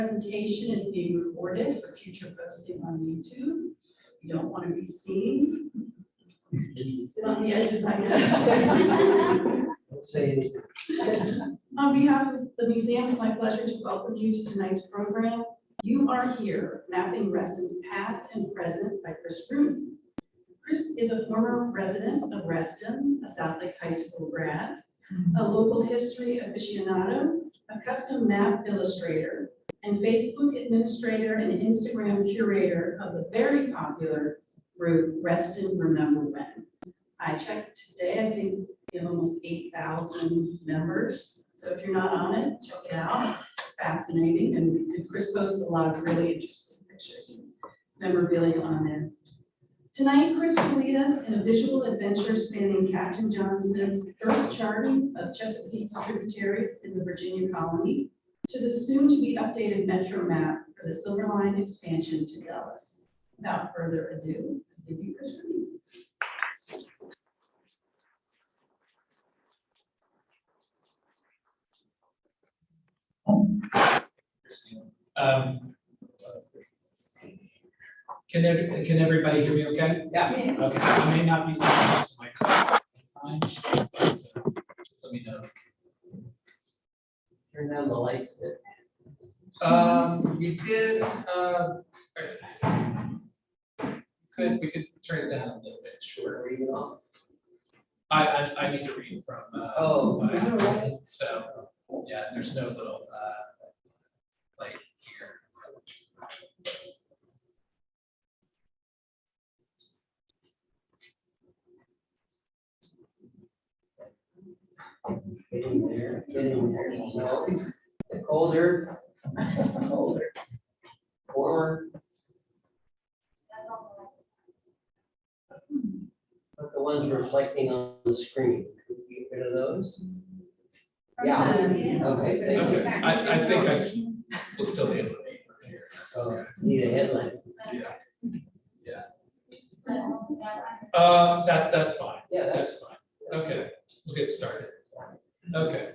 Presentation is being recorded for future posting on YouTube. You don't want to be seen. Sit on the edges, I guess. Don't say anything. On behalf of the museum, it's my pleasure to welcome you to tonight's program. You Are Here, Mapping Reston's Past and Present by Chris Rooney. Chris is a former resident of Reston, a South Lakes High School grad, a local history aficionado, a custom map illustrator, and Facebook administrator and Instagram curator of the very popular group Reston Remember When. I checked today, I think we have almost 8,000 members. So if you're not on it, check it out. It's fascinating. And Chris posts a lot of really interesting pictures and memorabilia on there. Tonight, Chris will lead us in a visual adventure spanning Captain John Smith's first charting of Chesapeake's tributaries in the Virginia colony to the soon-to-be updated Metro map for the Silver Line expansion to Dulles. Without further ado, I give you Chris Rooney. Can everybody hear me okay? Yeah. Okay. I may not be speaking to my time. Let me know. Turn down the lights a bit. We did, we could turn it down a little bit, sure. Read it off. I need to read from, so, yeah, there's no little, light here. Getting there, getting there. No, it's colder, colder, warmer. But the ones reflecting on the screen, could we get rid of those? Yeah. Okay. Thank you. Okay, I think I will still be able to read from here. So need a headline. Yeah. That's fine. Yeah, That's fine. Okay, we'll get started. Okay.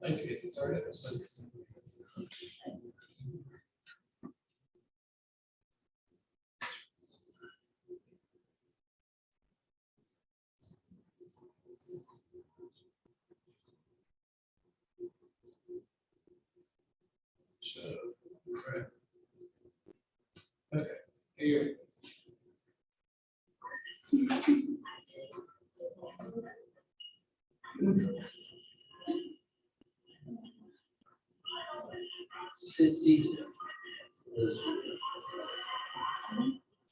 I can get started. Right. Okay, here. It's easy.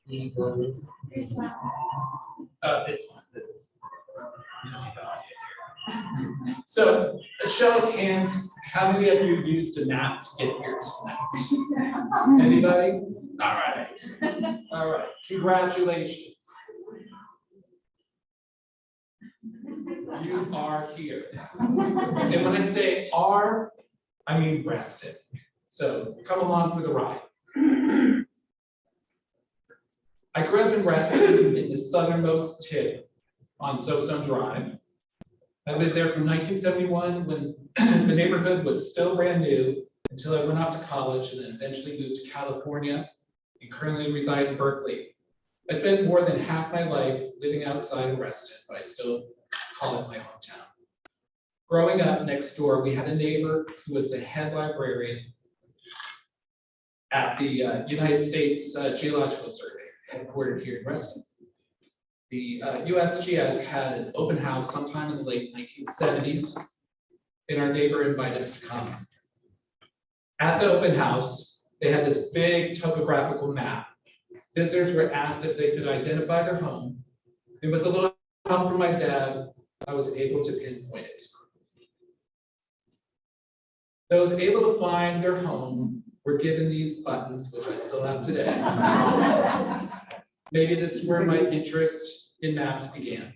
Easy going. It's fine. You don't need the audio here. So, a show of hands, how many of you used a map to get here tonight? Anybody? All right. All right. Congratulations. You are here. And when I say are, I mean Reston. So come along for the ride. I grew up in Reston in the southernmost tip on Soapstone Drive. I lived there from 1971 when the neighborhood was still brand new until I went off to college and then eventually moved to California and currently reside in Berkeley. I spent more than half my life living outside of Reston, but I still call it my hometown. Growing up next door, we had a neighbor who was the head librarian at the United States Geological Survey, headquartered here in Reston. The USGS had an open house sometime in the late 1970s, and our neighbor invited us to come. At the open house, they had this big topographical map. Visitors were asked if they could identify their home, and with a little help from my dad, I was able to pinpoint it. Those able to find their home were given these buttons, which I still have today. Maybe this is where my interest in maps began.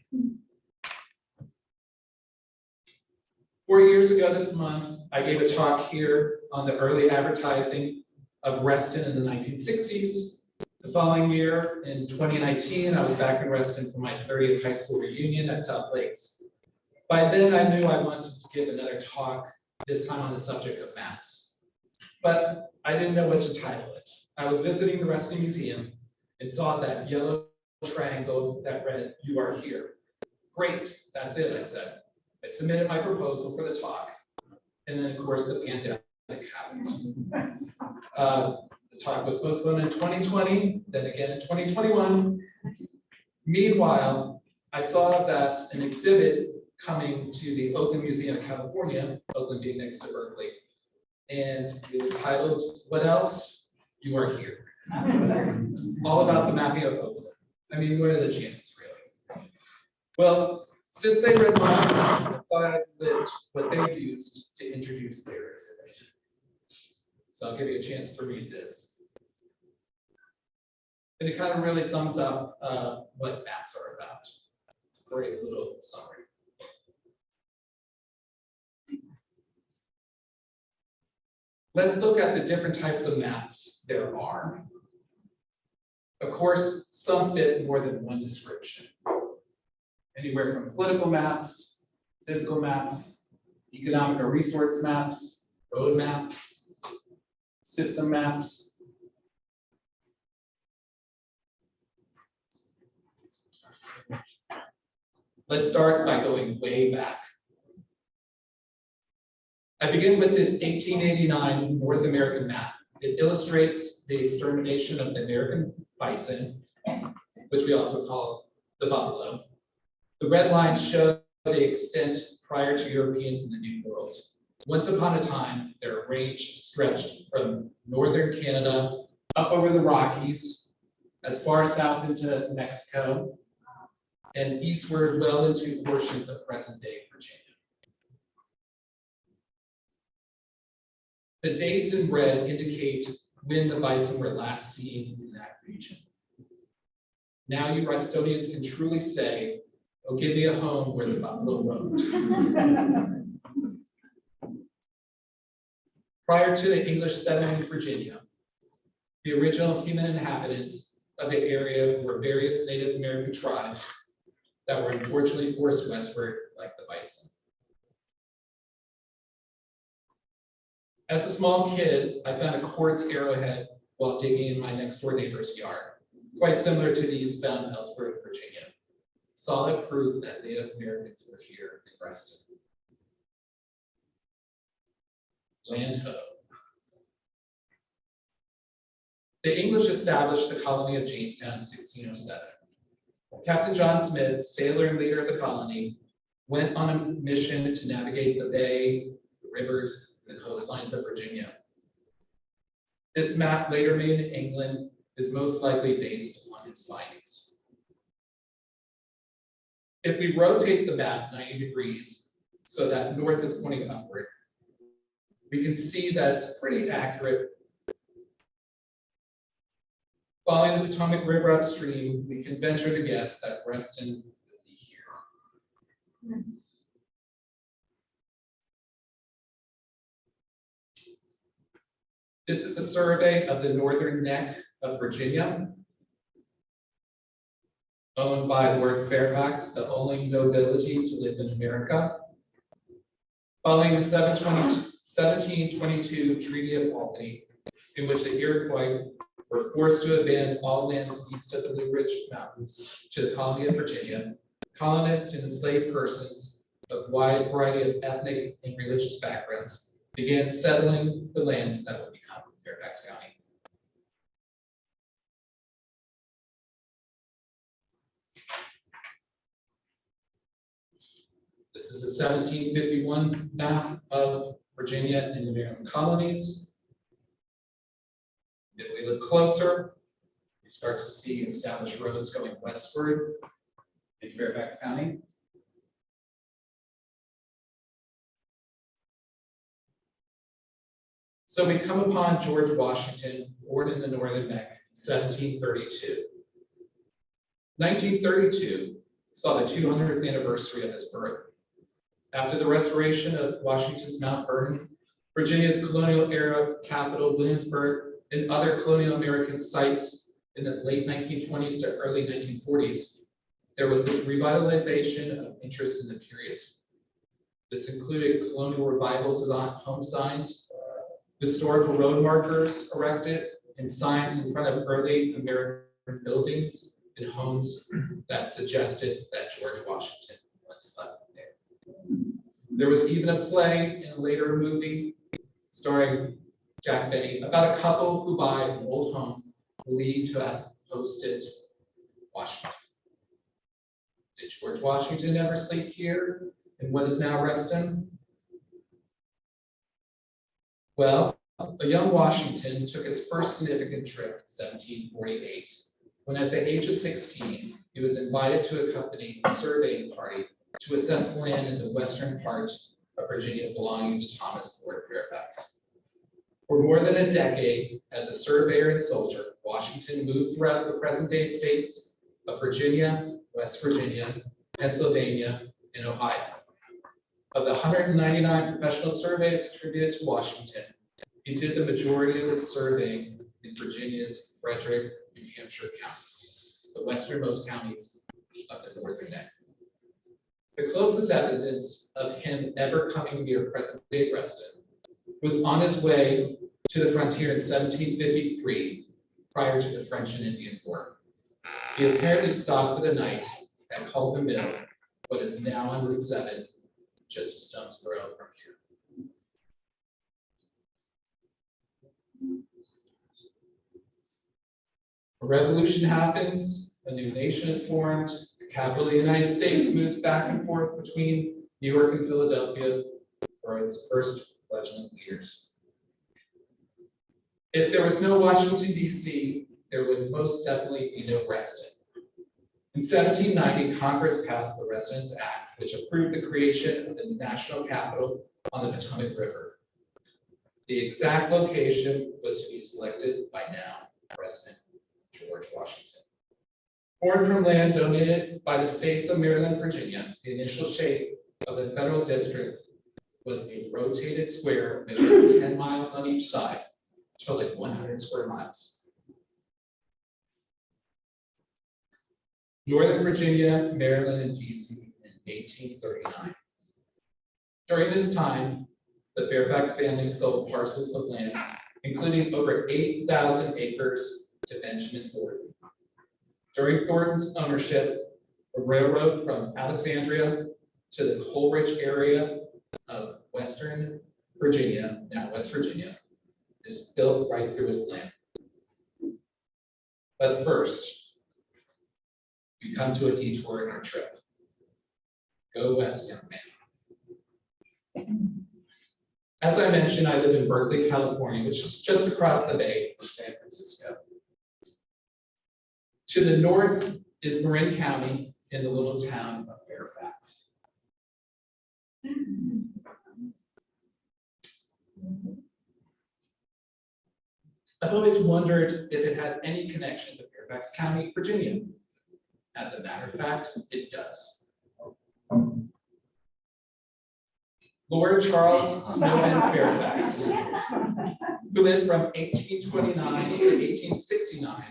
4 years ago this month, I gave a talk here on the early advertising of Reston in the 1960s, The following year, in 2019, I was back in Reston for my 30th high school reunion at South Lakes. By then, I knew I wanted to give another talk, this time on the subject of maps. But I didn't know what to title it. I was visiting the Reston Museum and saw that yellow triangle that read, "You are here." Great, that's it, I said. I submitted my proposal for the talk, and then of course the pandemic happened. The talk was postponed in 2020, then again in 2021. Meanwhile, I saw that an exhibit coming to the Oakland Museum of California, Oakland being next to Berkeley, and it was titled, "What Else? You Are Here." All about the mapping of Oakland. I mean, what are the chances, really? Well, since they read my map, I thought I'd list what they used to introduce their exhibit. So I'll give you a chance to read this. And it kind of really sums up what maps are about. It's a great little summary. Let's look at the different types of maps there are. Of course, some fit more than one description. Anywhere from political maps, physical maps, economic or resource maps, road maps, system maps. Let's start by going way back. I begin with this 1889 North American map. It illustrates the extermination of the American bison, which we also call the buffalo. The red lines show the extent prior to Europeans in the New World. Once upon a time, their range stretched from northern Canada up over the Rockies, as far south into Mexico, and eastward well into portions of present-day Virginia. The dates in red indicate when the bison were last seen in that region. Now you Restonians can truly say, "Oh, give me a home where the buffalo roamed." Prior to the English settling in Virginia, the original human inhabitants of the area were various Native American tribes that were unfortunately forced westward, like the bison. As a small kid, I found a quartz arrowhead while digging in my next door neighbor's yard, quite similar to these found elsewhere in Virginia. Solid proof that Native Americans were here in Reston. Land ho. The English established the colony of Jamestown in 1607. Captain John Smith, sailor and leader of the colony, went on a mission to navigate the bay, the rivers, and the coastlines of Virginia. This map, later made in England, is most likely based on its findings. If we rotate the map 90 degrees so that north is pointing upward, we can see that it's pretty accurate. Following the Potomac River upstream, we can venture to guess that Reston will be here. This is a survey of the northern neck of Virginia, owned by Lord Fairfax, the only nobility to live in America. Following the 1722 Treaty of Albany, in which the Iroquois were forced to abandon all lands east of the Blue Ridge Mountains to the colony of Virginia, colonists and enslaved persons of wide variety of ethnic and religious backgrounds began settling the lands that would become Fairfax County. This is a 1751 map of Virginia and the American colonies. If we look closer, we start to see established roads going westward in Fairfax County. So we come upon George Washington, born in the Northern Neck in 1732. 1932 saw the 200th anniversary of his birth. After the restoration of Washington's Mount Vernon, Virginia's colonial era capital, Williamsburg, and other colonial American sites in the late 1920s to early 1940s, there was this revitalization of interest in the period. This included colonial revival design home signs, historical road markers erected, and signs in front of early American buildings and homes that suggested that George Washington once slept there. There was even a play and later a movie starring Jack Benny about a couple who buy an old home believed to have hosted Washington. Did George Washington ever sleep here in what is now Reston? Well, a young Washington took his first significant trip in 1748, when at the age of 16, he was invited to accompany a surveying party to assess land in the western part of Virginia belonging to Thomas Lord Fairfax. For more than a decade, as a surveyor and soldier, Washington moved throughout the present-day states of Virginia, West Virginia, Pennsylvania, and Ohio. Of the 199 professional surveys attributed to Washington, he did the majority of his surveying in Virginia's Frederick, New Hampshire counties, the westernmost counties of the northern neck. The closest evidence of him ever coming near present-day Reston was on his way to the frontier in 1753, prior to the French and Indian War. He apparently stopped for the night at Culver Mill, what is now on Route 7, just a stone's throw from here. A revolution happens, a new nation is formed, the capital of the United States moves back and forth between New York and Philadelphia for its first fledgling years. If there was no Washington, D.C., there would most definitely be no Reston. In 1790, Congress passed the Residence Act, which approved the creation of the national capital on the Potomac River. The exact location was to be selected by now President George Washington. Born from land donated by the states of Maryland and Virginia, the initial shape of the federal district was a rotated square measuring 10 miles on each side, totaling 100 square miles. Northern Virginia, Maryland, and DC in 1839. During this time, the Fairfax family sold parcels of land, including over 8,000 acres, to Benjamin Thornton. During Thornton's ownership, a railroad from Alexandria to the Coleridge area of Western Virginia, now West Virginia, is built right through his land. But first, we come to a detour in our trip. Go west, young man. As I mentioned, I live in Berkeley, California, which is just across the bay from San Francisco. To the north is Marin County in the little town of Fairfax. I've always wondered if it had any connection to Fairfax County, Virginia. As a matter of fact, it does. Lord Charles Snowden Fairfax, who lived from 1829 to 1869,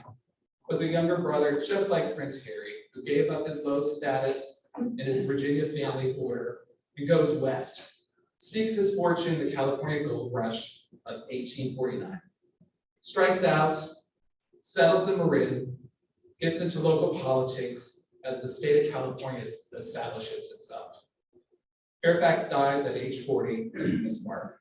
was a younger brother just like Prince Harry, who gave up his low status in his Virginia family border and goes west, seeks his fortune in the California gold rush of 1849, strikes out, settles in Marin, gets into local politics as the state of California establishes itself. Fairfax dies at age 40 in this mark.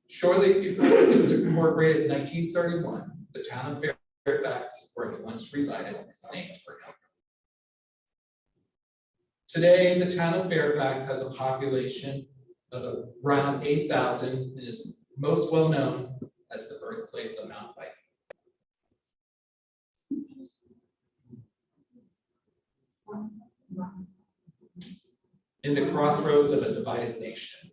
Shortly before it was incorporated in 1931, the town of Fairfax, where it once resided, is named for him. Today, the town of Fairfax has a population of around 8,000 and is most well known as the birthplace of Mount Viking. In the crossroads of a divided nation.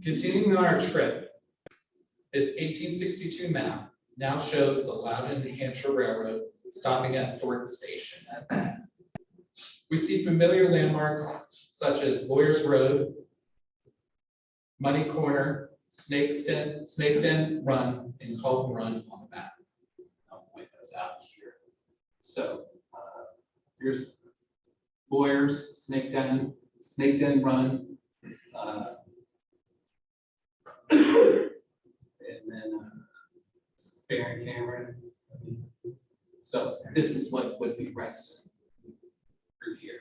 Continuing on our trip, this 1862 map now shows the Loudon, New Hampshire Railroad stopping at Thornton Station. We see familiar landmarks such as Lawyers Road, Money Corner, Snake Den Run, and Colton Run on the map. goes out here. So here's lawyers, snake den run. And then Baron Cameron. So this is what would be Reston through here.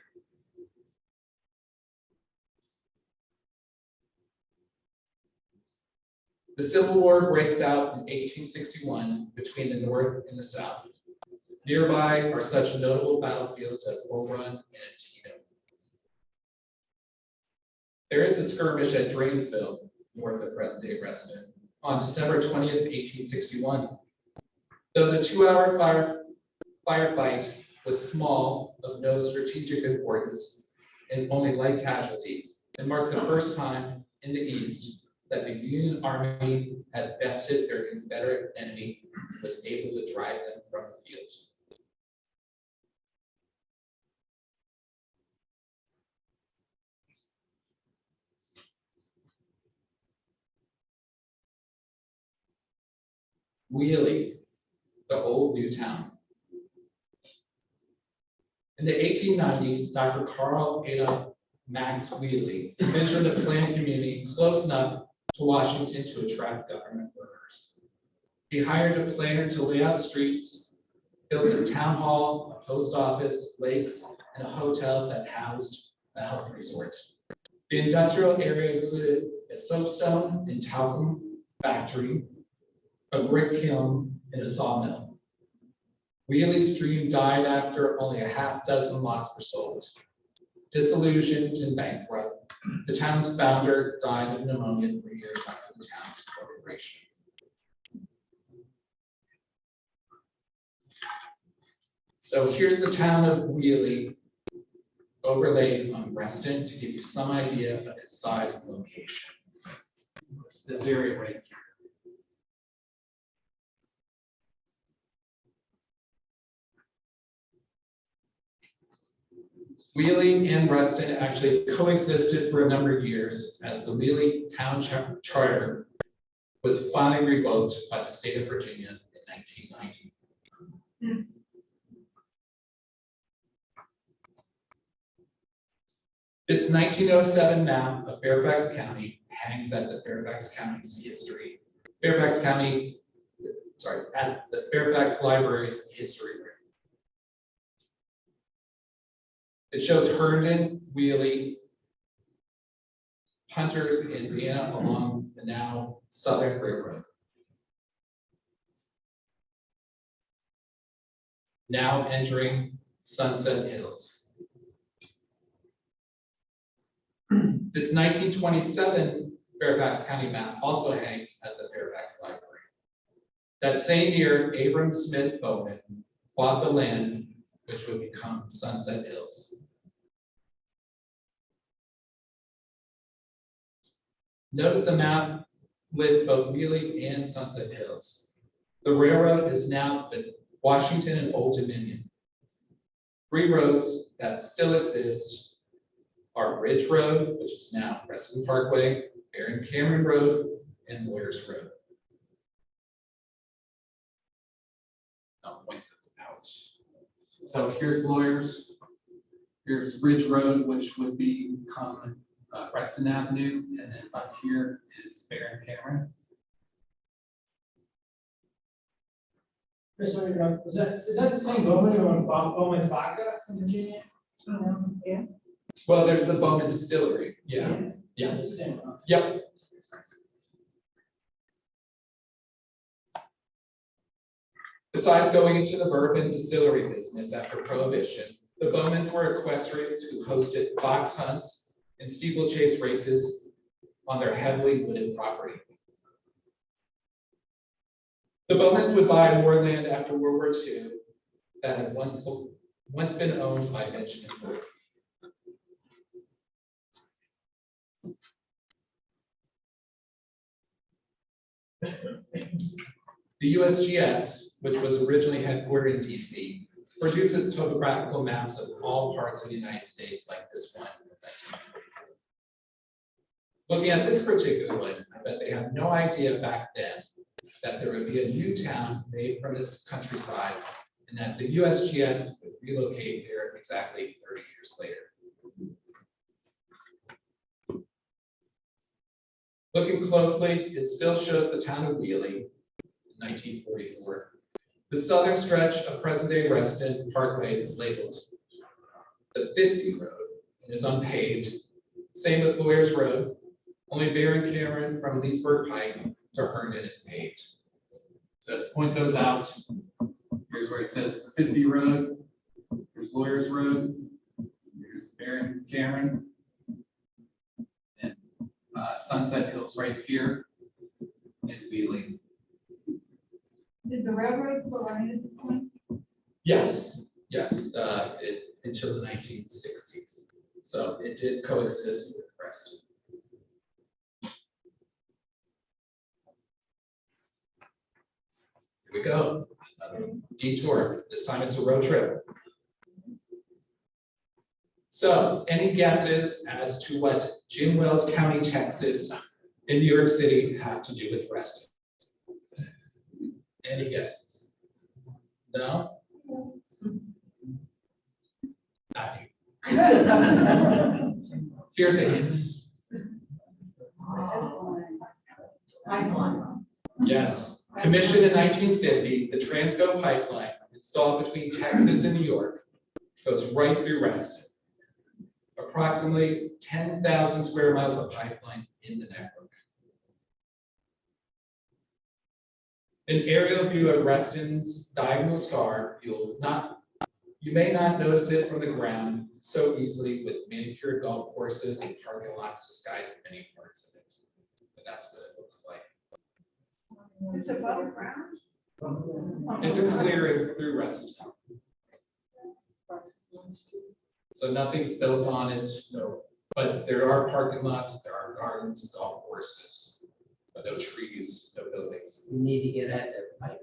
The Civil War breaks out in 1861 between the North and the South. Nearby are such notable battlefields as Bull Run and Antietam. There is a skirmish at Drainsville, north of present-day Reston, on December 20th, 1861. Though the 2-hour firefight was small, of no strategic importance, and only light casualties, it marked the first time in the East that the Union Army had bested their Confederate enemy and was able to drive them from the field. Wheelie, the old new town. In the 1890s, Dr. Carl Adolph Max Wheelie envisioned a planned community close enough to Washington to attract government workers. He hired a planner to lay out streets, built a town hall, a post office, lakes, and a hotel that housed a health resort. The industrial area included a soapstone and talcum factory, a brick kiln, and a sawmill. Wheelie's dream died after only a half dozen lots were sold. Disillusioned and bankrupt, the town's founder died of pneumonia 3 years after the town's incorporation. So here's the town of Wheelie overlaid on Reston to give you some idea of its size and location. It's this area right here. Wheelie and Reston actually coexisted for a number of years as the Wheelie Town Charter was finally revoked by the state of Virginia in 1990. This 1907 map of Fairfax County hangs at the Fairfax County's history. At the Fairfax Library's history room. It shows Herndon, Wheelie, Hunters, and Indiana along the now Southern Railroad. Now entering Sunset Hills. This 1927 Fairfax County map also hangs at the Fairfax Library. That same year, Abram Smith Bowman bought the land which would become Sunset Hills. Notice the map lists both Wheelie and Sunset Hills. The railroad is now the Washington and Old Dominion. 3 roads that still exist are Ridge Road, which is now Reston Parkway, Baron Cameron Road, and Lawyers Road. I'll point those out. So here's Lawyers. Here's Ridge Road, which would become Reston Avenue, and then up here is Baron Cameron. Chris, is that the same Bowman from Bowman's Vodka in Virginia? Yeah. Well, there's the Bowman Distillery. Yeah. Yeah. The same one. Yep. Besides going into the bourbon distillery business after Prohibition, the Bowmans were equestrians who hosted fox hunts and steeplechase races on their heavily wooded property. The Bowmans would buy more land after World War II that had once been owned by Benjamin Ford. The USGS, which was originally headquartered in DC, produces topographical maps of all parts of the United States like this one. Looking at this particular one, I bet they have no idea back then that there would be a new town made from this countryside and that the USGS would relocate there exactly 30 years later. Looking closely, it still shows the town of Wheeling in 1944. The southern stretch of present-day Reston Parkway is labeled the 50 Road and is unpaved. Same with Lawyers Road. Only Baron Cameron from Leesburg Pike to Herndon is paved. So to point those out, here's where it says the 50 Road. There's Lawyers Road. There's Baron Cameron. And Sunset Hills right here in Wheeling. Is the railroad still running at this point? Yes, yes, until the 1960s. So it did coexist with the rest. Here we go. Another detour. This time it's a road trip. So, any guesses as to what Jim Wells County, Texas, in New York City have to do with Reston? Any guesses? No? Not you. Here's a hint. Yes, commissioned in 1950, the Transco pipeline installed between Texas and New York goes right through Reston. Approximately 10,000 square miles of pipeline in the network. An aerial view of Reston's diagonal scar, you may not notice it from the ground so easily with manicured golf courses and parking lots disguising many parts of it. But that's what it looks like. It's above ground? It's a clearing through Reston. So nothing's built on it, no. But there are parking lots, there are gardens, golf courses, but no trees, no buildings. We need to get at that pipe.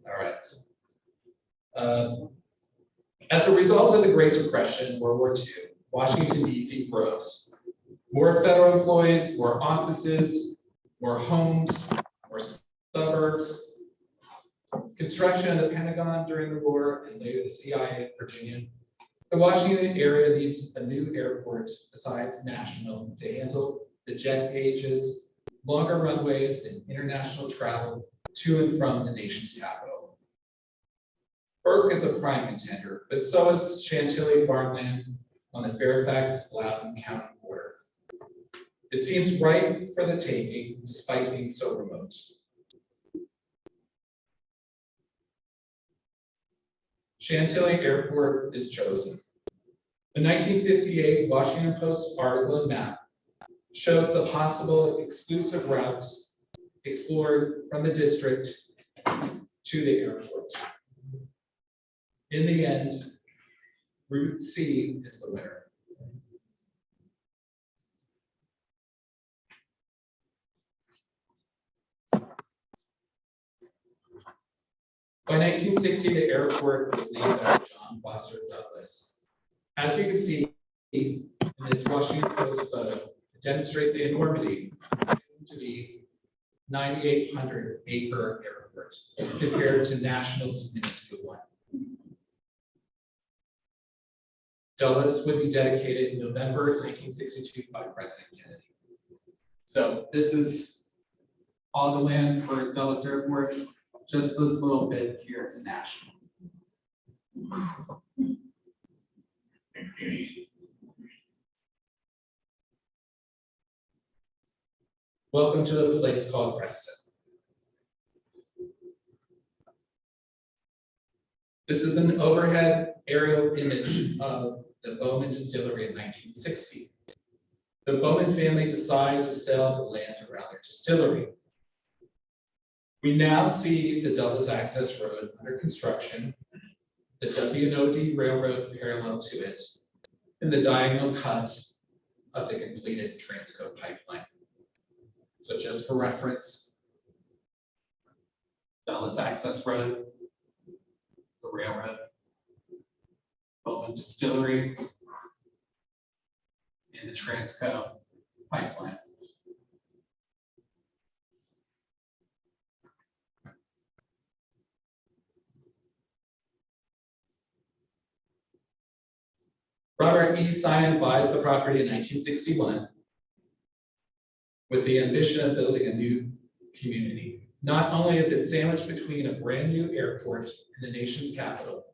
All right. As a result of the Great Depression, World War II, Washington, D.C. grows. More federal employees, more offices, more homes, more suburbs. Construction of the Pentagon during the war and later the CIA in Virginia. The Washington area needs a new airport besides national to handle the jet gauges, longer runways, and international travel to and from the nation's capital. Burke is a prime contender, but so is Chantilly farmland on the Fairfax-Loudoun County border. It seems ripe for the taking, despite being so remote. Chantilly Airport is chosen. The 1958 Washington Post article and map shows the possible exclusive routes explored from the district to the airport. In the end, Route C is the winner. By 1960, the airport was named after John Foster Douglas. As you can see in this Washington Post photo, it demonstrates the enormity to be 9,800-acre airport compared to National's minuscule one. Dulles would be dedicated in November 1962 by President Kennedy. So this is all the land for Dulles Airport. Just this little bit here is national. Welcome to the place called Reston. This is an overhead aerial image of the Bowman Distillery in 1960. The Bowman family decided to sell the land around their distillery. We now see the Dulles Access Road under construction, the W&OD Railroad parallel to it, and the diagonal cut of the completed Transco pipeline. So just for reference, Dulles Access Road, the railroad, Bowman Distillery, and the Transco pipeline. Robert E. Syon buys the property in 1961 with the ambition of building a new community. Not only is it sandwiched between a brand new airport and the nation's capital,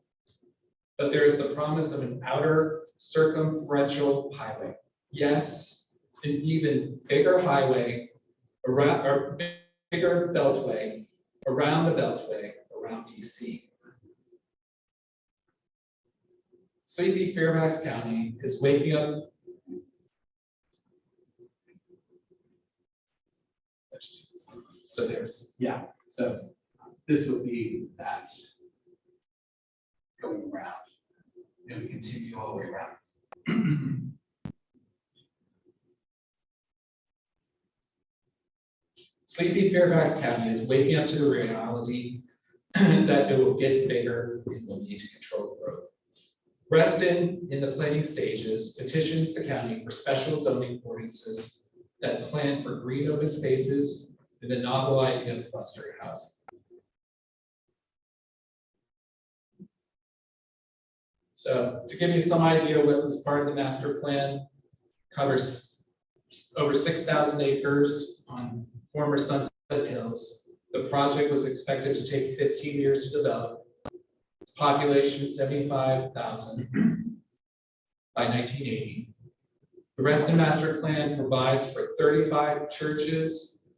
but there is the promise of an outer circumferential highway. Yes, an even bigger highway around, or bigger beltway around the beltway around DC. Sleepy Fairfax County is waking up. So there's, yeah, so this would be that going around, and we continue all the way around. Sleepy Fairfax County is waking up to the reality that it will get bigger and will need to control growth. Reston, in the planning stages, petitions the county for special zoning ordinances that plan for green open spaces and the novel idea of cluster housing. So to give you some idea what was part of the master plan, covers over 6,000 acres on former Sunset Hills. The project was expected to take 15 years to develop. Its population 75,000 by 1980. The Reston master plan provides for 35 churches,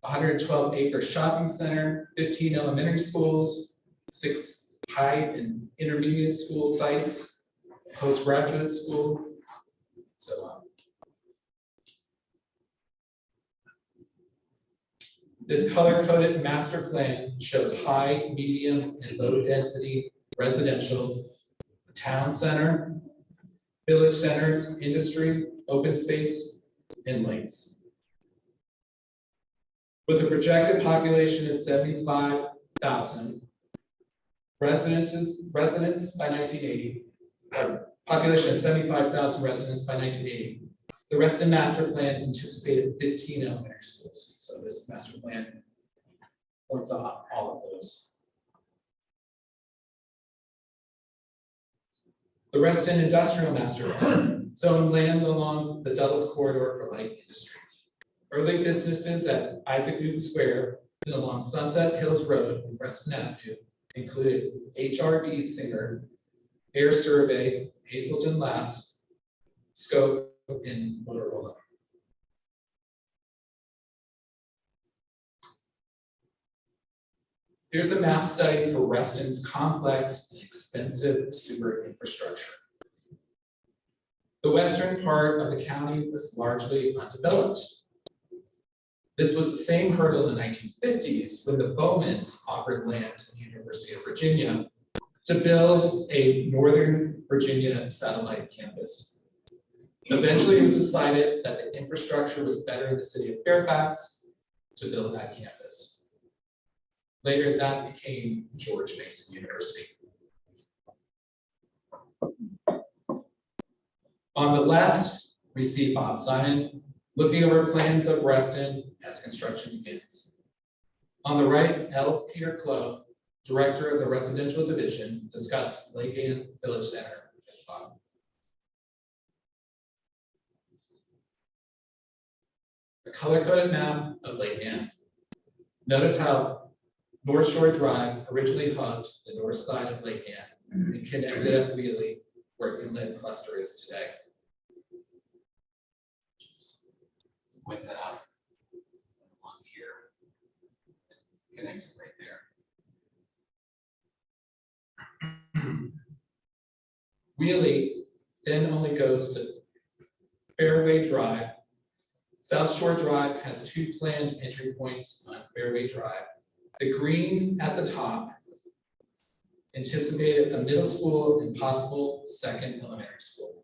112-acre shopping center, 15 elementary schools, 6 high and intermediate school sites, postgraduate school, and so on. This color-coded master plan shows high, medium, and low-density residential, town center, village centers, industry, open space, and lakes. With a projected population of 75,000, residents by 1980, population of 75,000 residents by 1980. The Reston master plan anticipated 15 elementary schools. So this master plan points out all of those. The Reston industrial master plan zoned land along the Dulles corridor for light industry. Early businesses at Isaac Newton Square and along Sunset Hills Road and Reston Avenue included HRD Singer, Air Survey, Hazelton Labs, Scope, and Motorola. Here's a map study for Reston's complex and expensive sewer infrastructure. The western part of the county was largely undeveloped. This was the same hurdle in the 1950s when the Bowmans offered land to the University of Virginia to build a Northern Virginia satellite campus. Eventually, it was decided that the infrastructure was better in the city of Fairfax to build that campus. Later, that became George Mason University. On the left, we see Bob Simon looking over plans of Reston as construction begins. On the right, L. Peter Clough, director of the residential division, discussed Lake Ann Village Center. A color-coded map of Lake Ann. Notice how North Shore Drive originally hugged the north side of Lake Ann and connected at Wheelie, where Inlet Cluster is today. Just point that out along here. Connected right there. Wheelie then only goes to Fairway Drive. South Shore Drive has 2 planned entry points on Fairway Drive. The green at the top anticipated a middle school and possible second elementary school.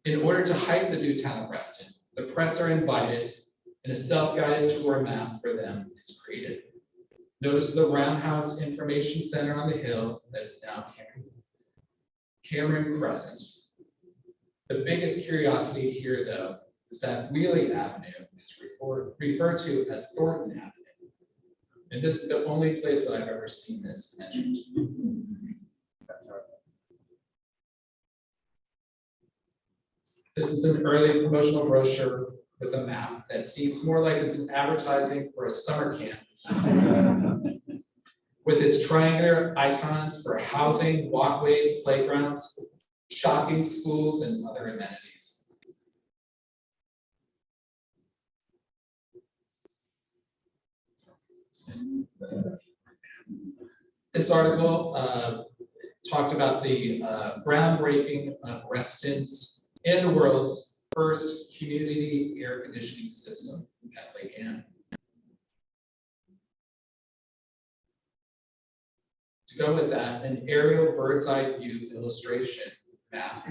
In order to hype the new town of Reston, the press are invited and a self-guided tour map for them is created. Notice the Roundhouse Information Center on the hill that is now Cameron Crescent. The biggest curiosity here, though, is that Wheelie Avenue is referred to as Thornton Avenue. And this is the only place that I've ever seen this mentioned. This is an early promotional brochure with a map that seems more like it's an advertising for a summer camp. With its triangular icons for housing, walkways, playgrounds, shopping, schools, and other amenities. This article talked about the groundbreaking of Reston's and the world's first community air conditioning system at Lake Anne. To go with that, an aerial bird's eye view illustration map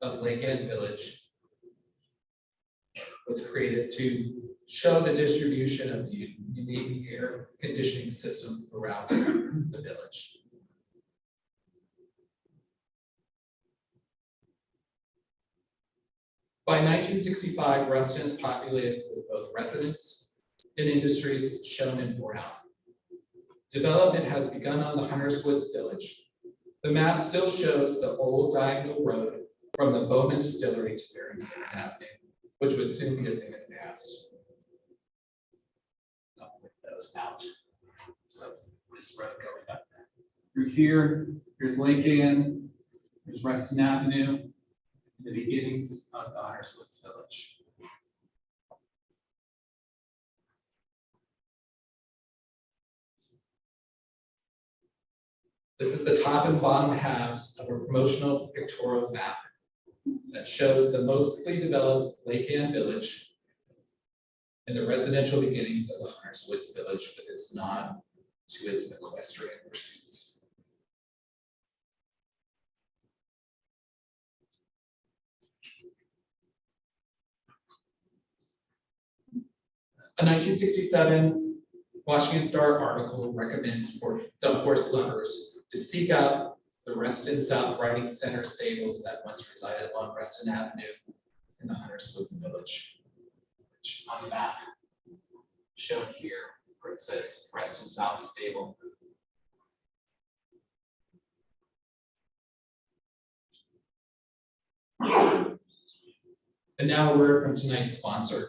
of Lake Anne Village was created to show the distribution of the unique air conditioning system throughout the village. By 1965, Reston is populated with both residents and industries shown in brown. Development has begun on the Hunters Woods Village. The map still shows the old diagonal road from the Bowman Distillery to Barrington Avenue, which would soon be a thing of the past. With those out. So this road going up through here, here's Lake Anne, there's Reston Avenue, the beginnings of the Hunters Woods Village. This is the top and bottom halves of a promotional pictorial map that shows the mostly developed Lake Anne Village and the residential beginnings of the Hunters Woods Village with its nod to its equestrian pursuits. A 1967 Washington Star article recommends for the horse lovers to seek out the Reston South Riding Center stables that once resided along Reston Avenue in the Hunters Woods Village, which on the map shown here, where it says Reston South Stable. And now a word from tonight's sponsor.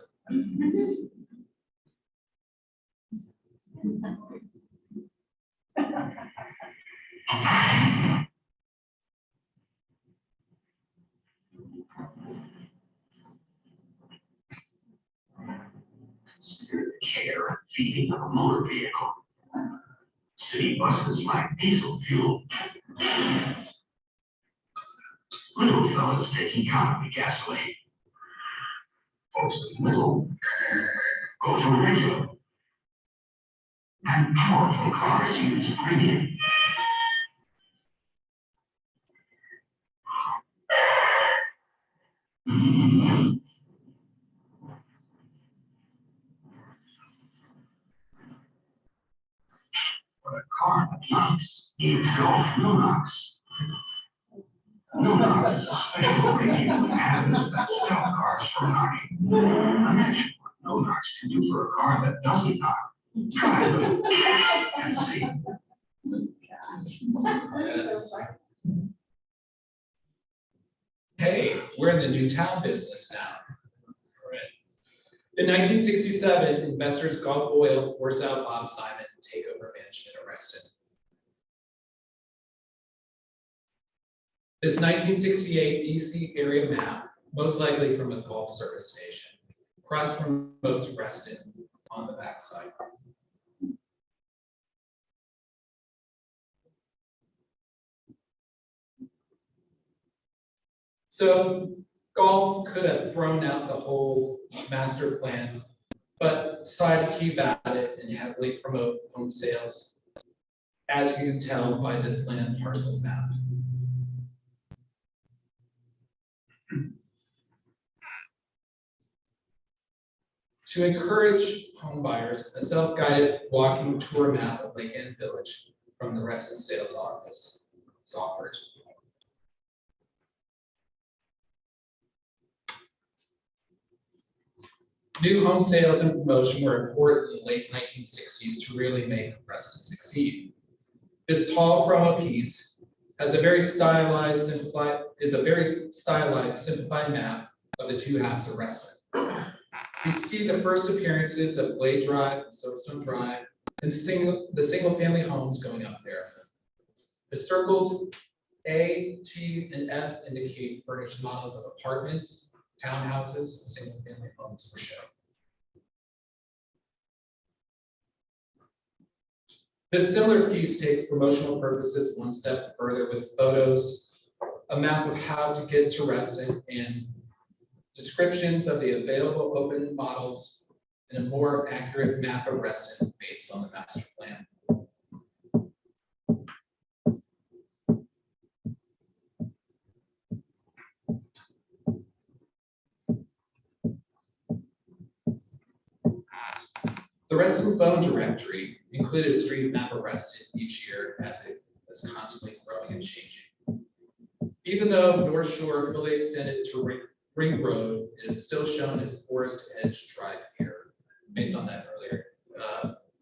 Consider the care and feeding of a motor vehicle. City buses lack diesel fuel. Little fellas take economy gasoline. Folks in the middle go for regular. And powerful cars use premium. But a car that knocks needs no knocks. No knocks is a special radio inhabitants that stop cars from knocking. Imagine what no knocks can do for a car that doesn't knock. Try it and see. Yes. Hey, we're in the new town business now. Right. In 1967, investors Gulf Oil forced out Bob Simon and take over management of Reston. This 1968 DC area map, most likely from a Gulf service station, cross promotes Reston on the backside. So Gulf could have thrown out the whole master plan, but decided to keep at it and heavily promote home sales, as you can tell by this land parcel map. To encourage home buyers, a self-guided walking tour map of Lake Anne Village from the Reston sales office is offered. New home sales and promotion were important in the late 1960s to really make Reston succeed. This tall promo piece has a very stylized, simplified map of the two halves of Reston. We see the first appearances of Glade Drive and Soapstone Drive and the single family homes going up there. The circled A, T, and S indicate furnished models of apartments, townhouses, and single family homes for show. This similar piece takes promotional purposes one step further with photos, a map of how to get to Reston, and descriptions of the available open models, and a more accurate map of Reston based on the master plan. The Reston phone directory included a street map of Reston each year as it was constantly growing and changing. Even though North Shore fully extended to Ring Road, it is still shown as Forest Edge Drive here, based on that earlier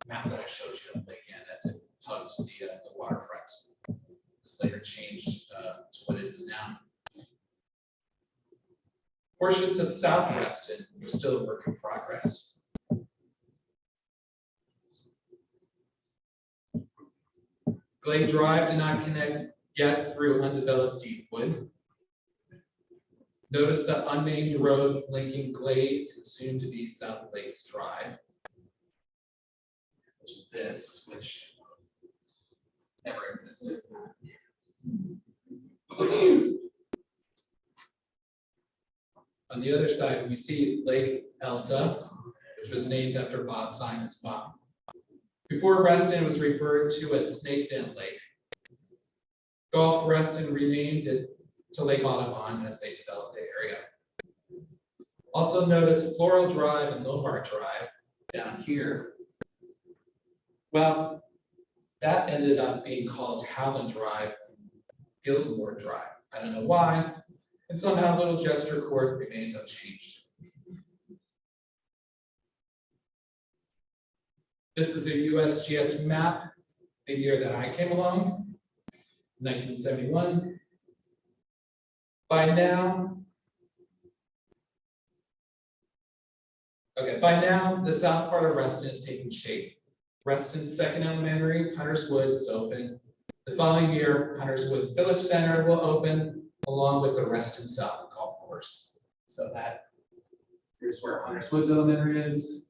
map that I showed you of Lake Ann as it hugged the waterfront. This later changed to what it is now. Portions of South Reston are still a work in progress. Glade Drive did not connect yet through undeveloped Deepwood. Notice the unnamed road linking Glade and soon to be South Lakes Drive, which is this, which never existed. On the other side, we see Lake Elsa, which was named after Bob Simon's mom. Before Reston, it was referred to as Snake Den Lake. Gulf Reston renamed it to Lake Audubon as they developed the area. Also notice Floral Drive and Lomar Drive down here. Well, that ended up being called Howland Drive, Gilmore Drive. I don't know why, and somehow Little Jester Court remained unchanged. This is a USGS map, the year that I came along, 1971. By now, the south part of Reston is taking shape. Reston's second elementary, Hunters Woods, is open. The following year, Hunters Woods Village Center will open, along with the Reston South Golf Course. So here's where Hunters Woods Elementary is.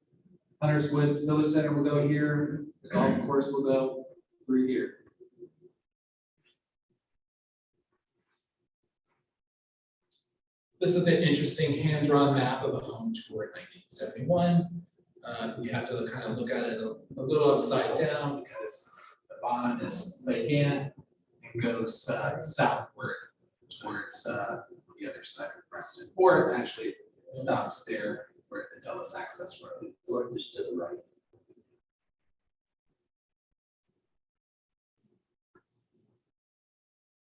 Hunters Woods Village Center will go here. The golf course will go through here. This is an interesting hand-drawn map of a home tour in 1971. You have to kind of look at it a little upside down because the bottom is Lake Ann and goes southward towards the other side of Reston. Or actually, it stops there where the Dulles Access Road is. Or just to the right.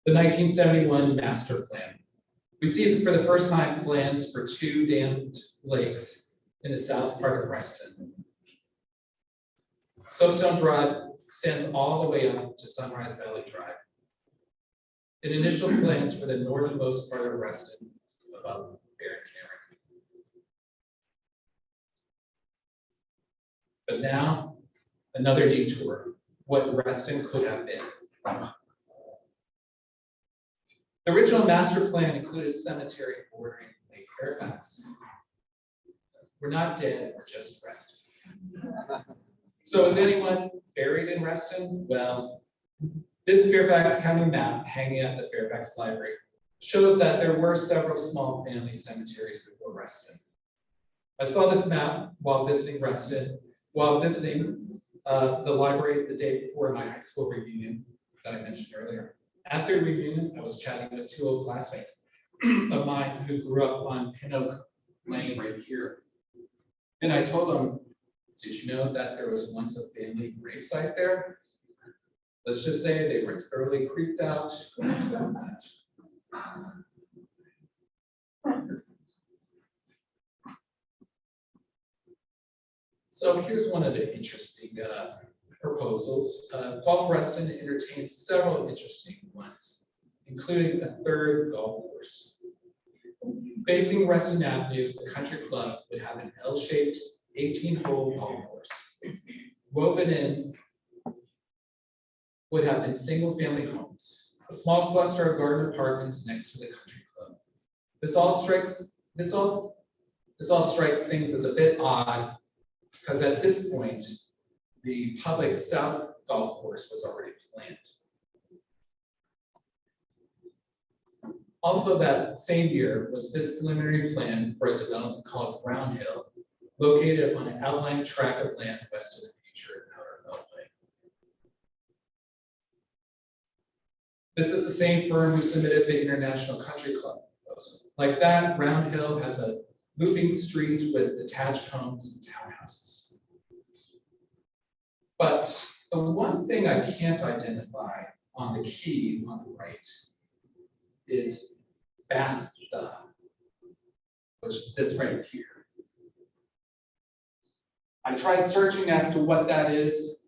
The 1971 master plan. We see for the first time plans for two dammed lakes in the south part of Reston. Soapstone Drive extends all the way up to Sunrise Valley Drive. And initial plans for the northernmost part of Reston above Barron Cameron. But now, another detour, what Reston could have been. The original master plan included a cemetery bordering Lake Fairfax. We're not dead, we're just resting. So is anyone buried in Reston? Well, this Fairfax County map hanging at the Fairfax Library shows that there were several small family cemeteries before Reston. I saw this map while visiting Reston, the library the day before my high school reunion that I mentioned earlier. At the reunion, I was chatting with two old classmates of mine who grew up on Pin Oak Lane right here. And I told them, did you know that there was once a family gravesite there? Let's just say they were thoroughly creeped out. So here's one of the interesting proposals. Golf Reston entertained several interesting ones, including a third golf course. Facing Reston Avenue, the country club would have an L-shaped 18-hole golf course. Woven in would have been single-family homes, a small cluster of garden apartments next to the country club. This all strikes things as a bit odd because at this point, the public South Golf Course was already planned. Also that same year was this preliminary plan for a development called Round Hill, located on an outlying tract of land west of the future Outer Beltway. This is the same firm who submitted the International Country Club proposal. Like that, Round Hill has a looping street with detached homes and townhouses. But the one thing I can't identify on the key on the right is Basta, which is this right here. I tried searching as to what that is,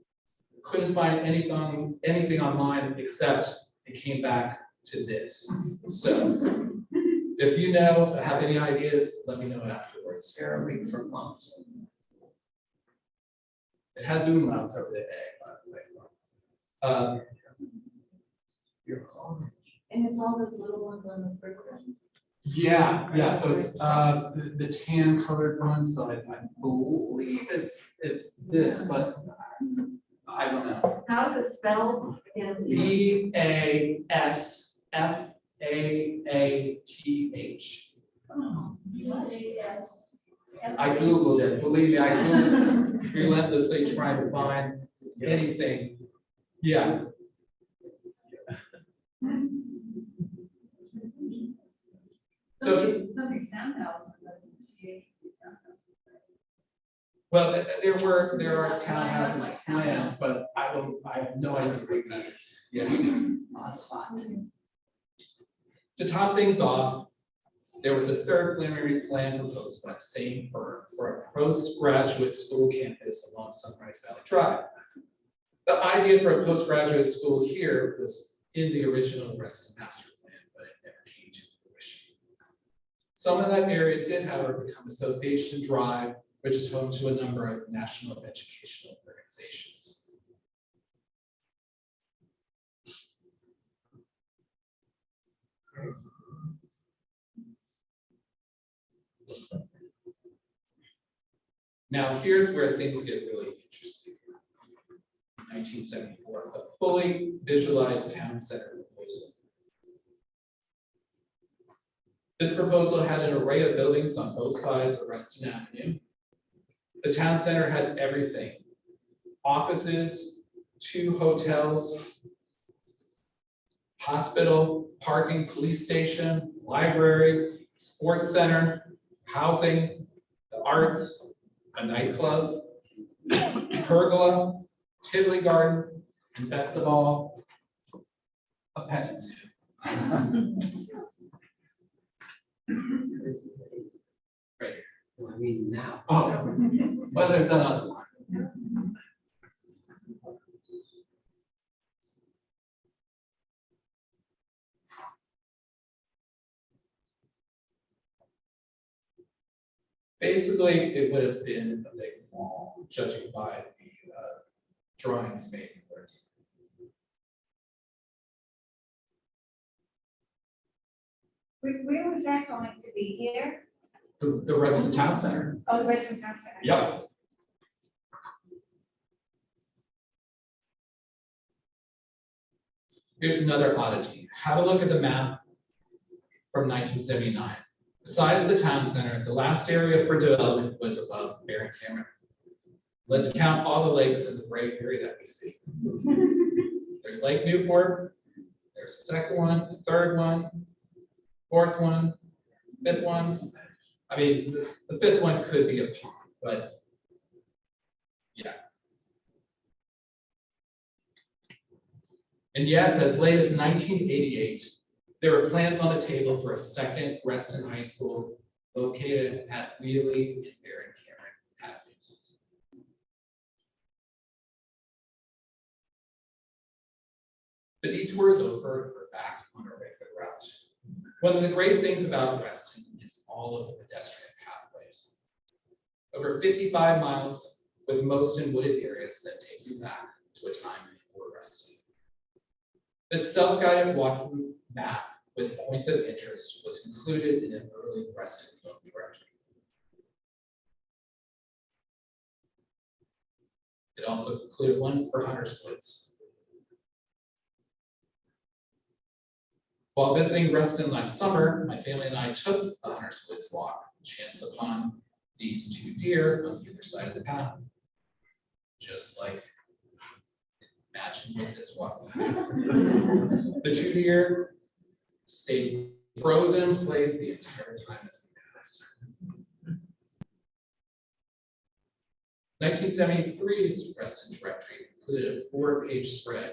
couldn't find anything online except it came back to this. So if you know, have any ideas, let me know afterwards. Arabic for months. It has umlauts over the A, by the way. And it's all those little ones on the brick road. Yeah, so it's the tan colored one, so I believe it's this, but I don't know. How is it spelled? Again? BASFAATH. Oh, I Googled it, believe me, I Googled relentlessly trying to find anything. Yeah, so Something townhouse. well, there are townhouses planned, but I have no idea what that is. Yeah. To top things off, there was a third preliminary plan proposed by the same firm for a postgraduate school campus along Sunrise Valley Drive. The idea for a postgraduate school here was in the original Reston master plan, but it never came to fruition. Some of that area did, however, become Association Drive, which is home to a number of national educational organizations. Now, here's where things get really interesting. 1974, a fully visualized town center proposal. This proposal had an array of buildings on both sides of Reston Avenue. The town center had everything: offices, 2 hotels, hospital, parking, police station, library, sports center, housing, the arts, a nightclub, pergola, Tivoli Garden, and best of all, a petting zoo. Right here. I mean, now. Oh, well, there's another one. Basically, it would have been a big mall, judging by the drawings made for it. Where was that going to be here? The rest of the town center. Oh, the Reston Town Center. Yep. Here's another oddity. Have a look at the map from 1979. Besides the town center, the last area for development was above Barron Cameron. Let's count all the lakes in the gray area that we see. There's Lake Newport, there's a second one, a third one, fourth one, fifth one. I mean, the fifth one could be a pond, but yeah. And yes, as late as 1988, there were plans on the table for a second Reston High School located at Wheelie and Barron Cameron Avenues. The detour is over, we're back on our regular route. One of the great things about Reston is all of the pedestrian pathways. Over 55 miles, with most in wooded areas that take you back to a time before Reston. This self-guided walking map with points of interest was included in an early Reston film directory. It also included one for Hunter's Woods. While visiting Reston last summer, my family and I took a Hunter's Woods walk and chanced upon these two deer on either side of the path. Just like imagine with this walk. The two deer stayed frozen in place the entire time as we passed. 1973's Reston directory included a 4-page spread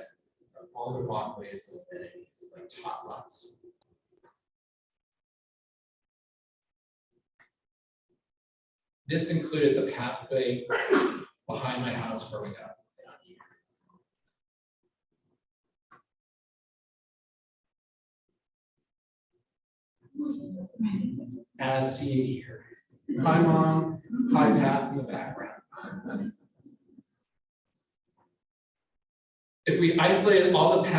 of all the walkways and amenities like tot lots. This included the pathway behind my house growing up down here. As seen here, high lawn, high path in the background. If we isolated all the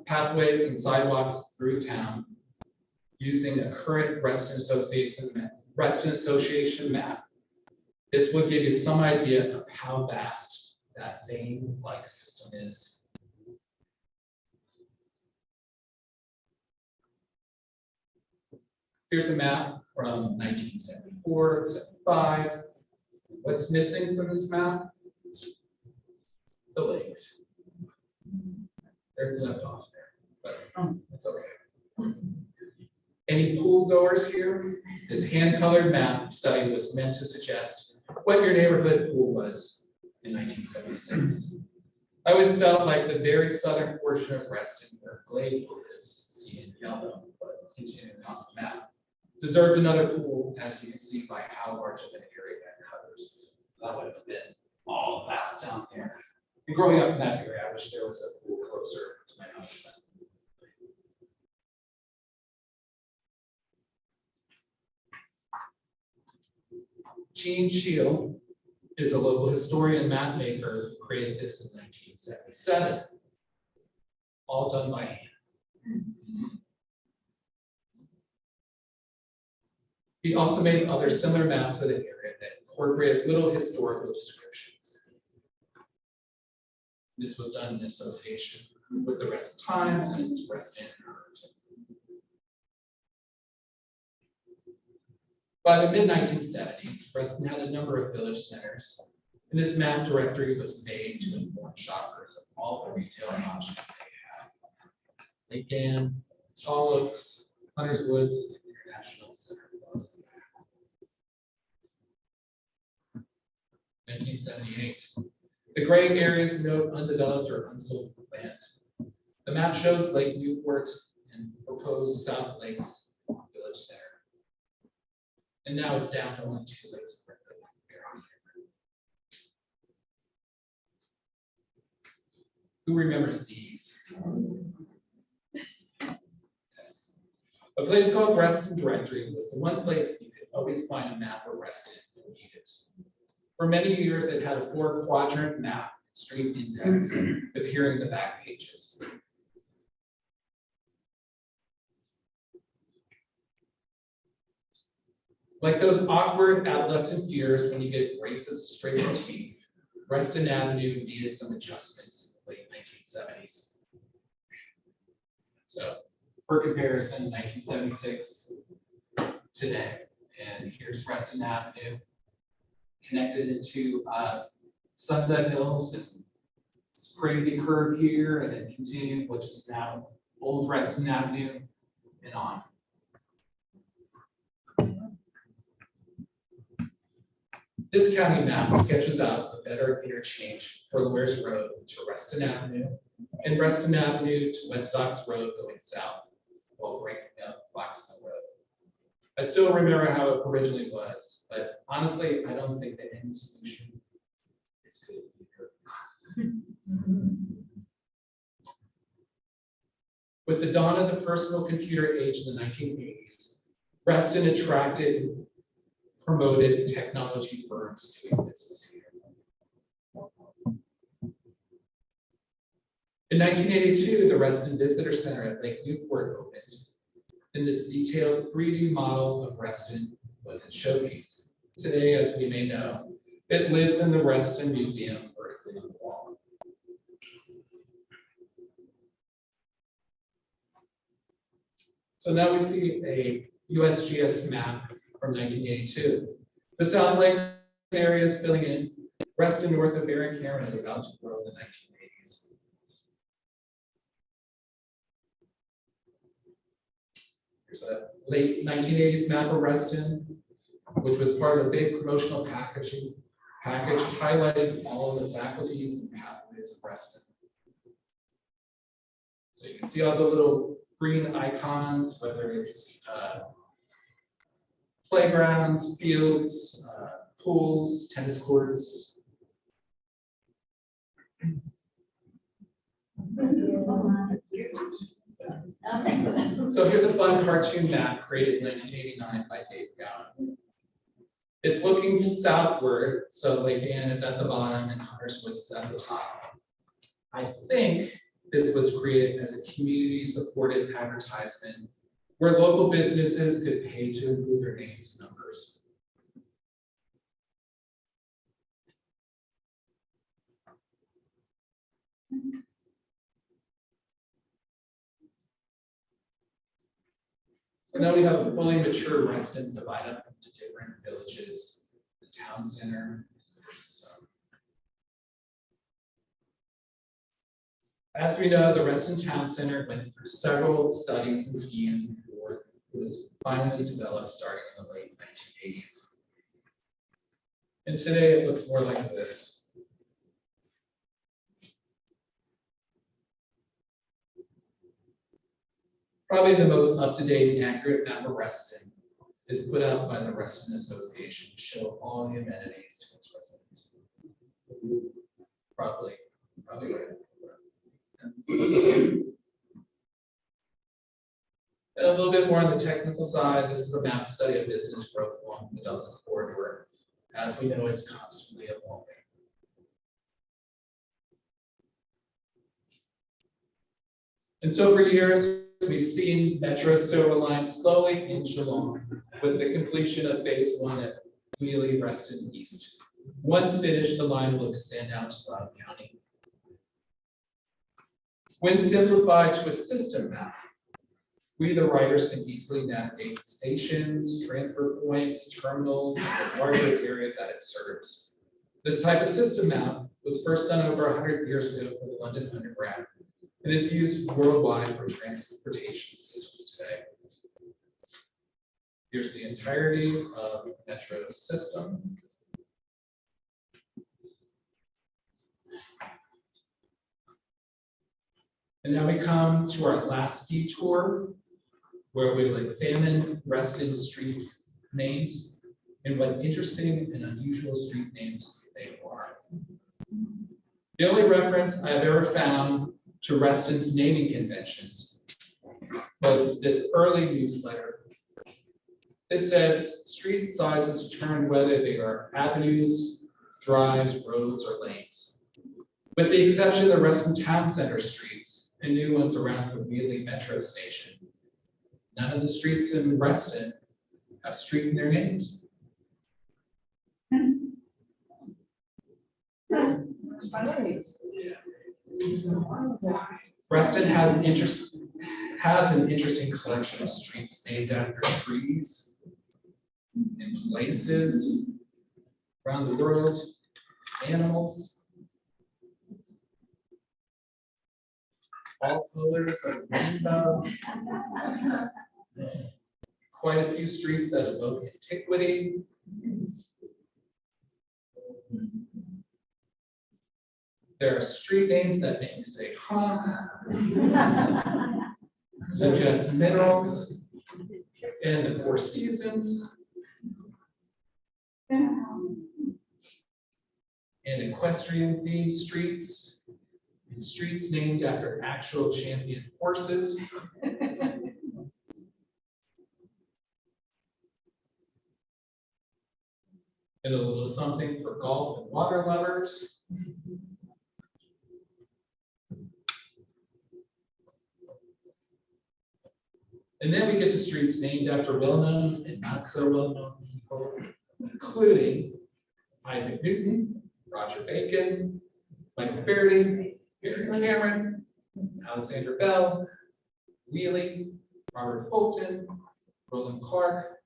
pathways and sidewalks through town using a current Reston Association map, this would give you some idea of how vast that vein-like system is. Here's a map from 1974, 75. What's missing from this map? The lakes. They're left off there, but it's okay. Any pool goers here? This hand-colored map study was meant to suggest what your neighborhood pool was in 1976. I always felt like the very southern portion of Reston, where Glade Pool is, seen in yellow, but continuing on the map, deserved another pool, as you can see by how large of an area that covers. So that would have been all that down there. And growing up in that area, I wish there was a pool closer to my house then. Gene Shiel is a local historian and map maker who created this in 1977, all done by hand. He also made other similar maps of the area that incorporated little historical descriptions. This was done in association with the Reston Times and its Reston Herald. By the mid-1970s, Reston had a number of village centers, and this map directory was made to inform shoppers of all the retail options they had. Lake Ann, Tall Oaks, Hunters Woods, and International Center Plaza. 1978. The gray areas note undeveloped or unsold land. The map shows Lake Newport and proposed South Lakes Village Center. And now it's down to only 2 lakes. Who remembers these? Yes. A place called Reston Directory was the one place you could always find a map of Reston when you need it. For many years, it had a 4-quadrant map, street index, appearing in the back pages. Like those awkward adolescent years when you get braces to straighten your teeth, Reston Avenue needed some adjustments in the late 1970s. So, for comparison, 1976 today, and here's Reston Avenue, connected into Sunset Hills, and this crazy curve here, and then continued, which is now Old Reston Avenue, and on. This county map sketches out a better interchange for Lewis Road to Reston Avenue, and Reston Avenue to West Ox Road going south, while breaking up Fox Mill Road. I still remember how it originally was, but honestly, I don't think that any solution is good either. With the dawn of the personal computer age in the 1980s, Reston attracted, promoted technology firms doing business here. In 1982, the Reston Visitor Center at Lake Newport opened, and this detailed 3D model of Reston was its showpiece. Today, as we may know, it lives in the Reston Museum vertically on the wall. So now we see a USGS map from 1982. The South Lakes area is filling in. Reston north of Barron Cairn is about to grow in the 1980s. Here's a late 1980s map of Reston, which was part of a big promotional package highlighting all of the faculties and pathways of Reston. So you can see all the little green icons, whether it's playgrounds, fields, pools, tennis courts. So here's a fun cartoon map created in 1989 by Dave Gowan. It's looking southward, so Lake Ann is at the bottom and Hunters Woods is at the top. I think this was created as a community-supported advertisement where local businesses could pay to include their names and numbers. So now we have a fully mature Reston divided up into different villages, the town center, the business zone. As we know, the Reston Town Center went through several studies and scans before it was finally developed starting in the late 1980s. And today it looks more like this. Probably the most up-to-date and accurate map of Reston is put out by the Reston Association to show all the amenities to its residents. Probably right. And a little bit more on the technical side, this is a map study of business growth along the Dulles corridor. As we know, it's constantly evolving. And so for years, we've seen Metro Silver Line slowly inch along with the completion of phase 1 at Wheelie Reston East. Once finished, the line will extend out to Loudoun County. When simplified to a system map, we, the writers, can easily navigate stations, transfer points, terminals, and the larger area that it serves. This type of system map was first done over 100 years ago for the London Underground and is used worldwide for transportation systems today. Here's the entirety of Metro's system. And now we come to our last detour, where we will examine Reston street names and what interesting and unusual street names they are. The only reference I've ever found to Reston's naming conventions was this early newsletter. It says street sizes determine whether they are avenues, drives, roads, or lanes. With the exception of the Reston Town Center streets and new ones around the Wheelie Metro Station, none of the streets in Reston have street in their names. Reston has an interesting collection of streets named after trees and places around the world, animals, all colors of the rainbow. Quite a few streets that evoke antiquity. There are street names that make you say, huh, suggest minerals and the Four Seasons, and equestrian themed streets, and streets named after actual champion horses. And a little something for golf and water lovers. And then we get to streets named after well-known and not so well-known people, including Isaac Newton, Roger Bacon, Michael Faraday, Barry Cameron, Alexander Bell, Wheelie, Robert Fulton, Roland Clark,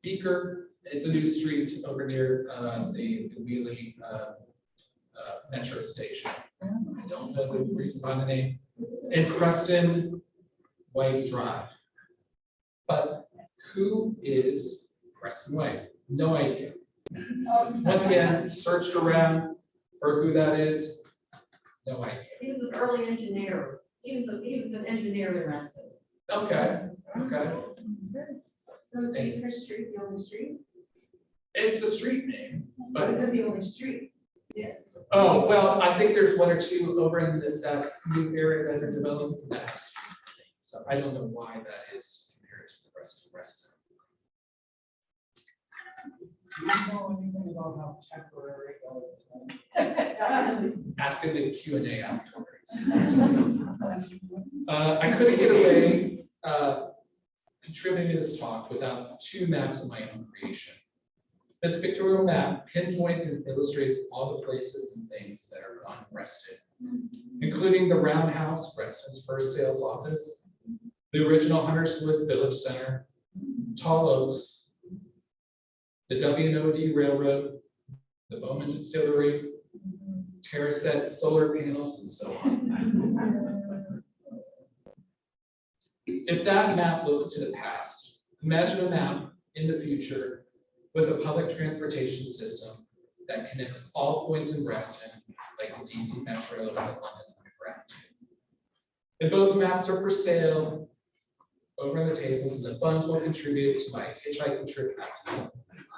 Beaker. It's a new street over near the Wheelie metro station. I don't know the reason behind the name. And Preston White Drive. But who is Preston White? No idea. Once again, searched around for who that is. No idea. He was an early engineer. He was an engineer in Reston. Okay, okay. So is Baker Street the only street? It's the street name, But but, is it the only street? Yeah. oh, well, I think there's one or two over in that new area that are developed that have street names. So I don't know why that is compared to the rest of Reston. Do you know anything about how temporary those? Ask in the Q&A afterwards. I couldn't get away contributing to this talk without two maps of my own creation. This pictorial map pinpoints and illustrates all the places and things that are on Reston, including the Roundhouse, Reston's first sales office, the original Hunters Woods Village Center, Tall Oaks, the W&OD Railroad, the Bowman Distillery, Terrasets, solar panels, and so on. If that map looks to the past, imagine a map in the future with a public transportation system that connects all points in Reston, like the DC Metro and the London Underground. And both maps are for sale over on the tables, and the funds will contribute to my hitchhiking trip out to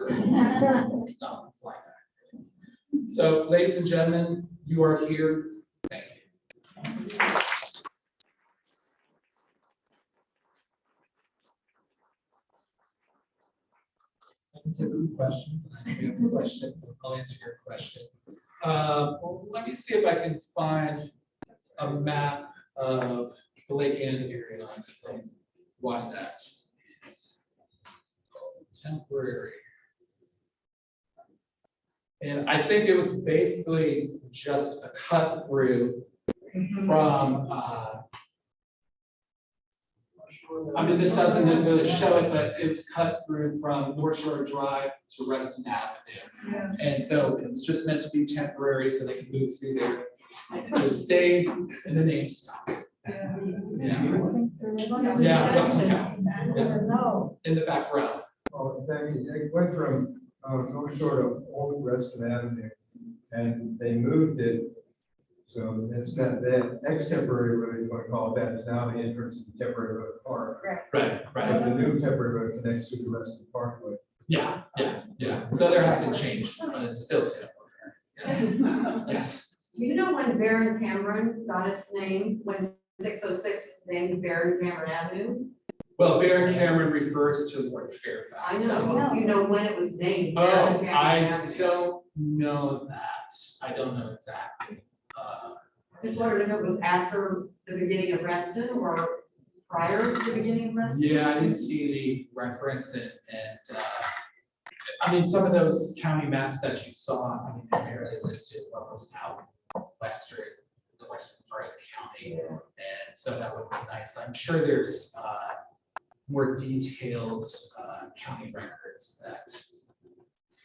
no, it's like that. So, ladies and gentlemen, you are here. Thank you. I can take some questions. I know you have a question. I'll answer your question. Well, let me see if I can find a map of the Lake Ann area, and I'll explain why that is temporary. And I think it was basically just a cut through from, I mean, this doesn't necessarily show it, but it was cut through from North Shore Drive to Reston Avenue. Yeah. And so it's just meant to be temporary so they can move through there. Just stay in the name stop. Yeah. Yeah. In the back row. Oh, thank you. They went from North Shore to Old Reston Avenue, and they moved it. So it's got that extemporary road, you want to call it that, is now the entrance to the temporary road park. Right, But the new temporary road connects to the Reston Parkway. Yeah. So there have been changes, but it's still temporary. Yeah. Yes. You know when Baron Cameron got its name, when 606 was named Baron Cameron Avenue? Well, Baron Cameron refers to Lord Fairfax. I know, you know when it was named. Oh, Baron Cameron I Avenue. don't know that. I don't know exactly. Just wondered if it was after the beginning of Reston or prior to the beginning of Reston? Yeah, I didn't see the reference and I mean, some of those county maps that you saw, I mean, they barely listed what was out the western part of the county. And so that would be nice. I'm sure there's more detailed county records that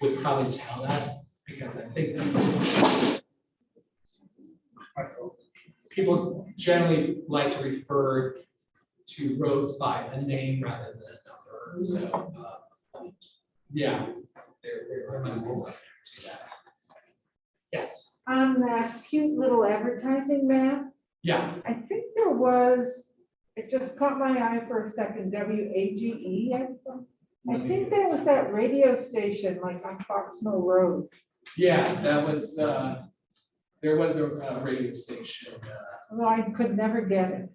would probably tell that, because I think people generally like to refer to roads by a name rather than a number. So, yeah, there must be something to that. Yes, On that cute little advertising map, yeah, I think there was, it just caught my eye for a second, WAGE. I think there was that radio station like on Fox Mill Road. yeah, that was, There was a radio station. Well, I could never get it.